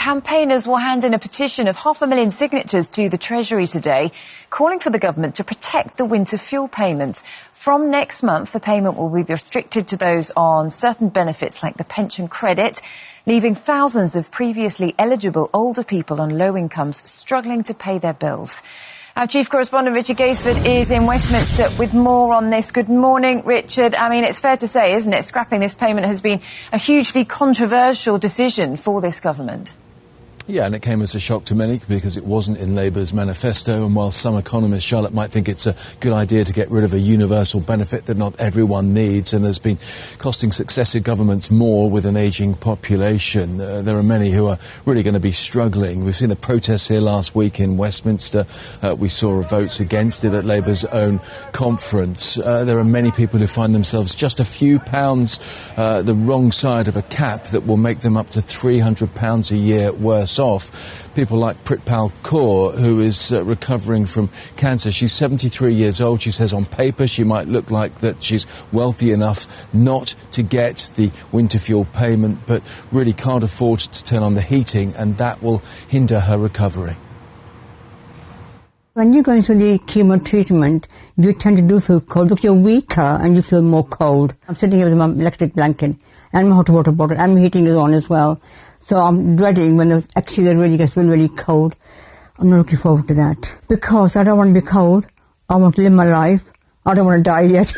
campaigners will hand in a petition of 500,000 signatures to the Treasury today, calling for the government to protect the winter fuel payment. From next month, the payment will be restricted to those on certain benefits like the pension credit, leaving thousands of previously eligible older people on low incomes struggling to pay their bills. Our chief correspondent, Richard Gaisford, is in Westminster with more on this. Good morning, Richard. I mean, it's fair to say, isn't it, scrapping this payment has been a hugely controversial decision for this government. Yeah, and it came as a shock to many because it wasn't in Labour's manifesto. And while some economists, Charlotte, might think it's a good idea to get rid of a universal benefit that not everyone needs, and there's been costing successive governments more with an ageing population, there are many who are really going to be struggling. We've seen the protests here last week in Westminster. We saw votes against it at Labour's own conference. There are many people who find themselves just a few pounds the wrong side of a cap that will make them up to £300 a year worse off. People like Pritpal Kaur, who is recovering from cancer. She's 73 years old. She says on paper she might look like that she's wealthy enough not to get the winter fuel payment, but really can't afford to turn on the heating, and that will hinder her recovery. When you're going through the chemo treatment, you tend to feel cold because you're weaker and you feel more cold. I'm sitting here with my electric blanket and my hot water bottle, and my heating is on as well. So I'm dreading when it really gets really cold. I'm not looking forward to that. Because I don't want to be cold. I want to live my life. I don't want to die yet.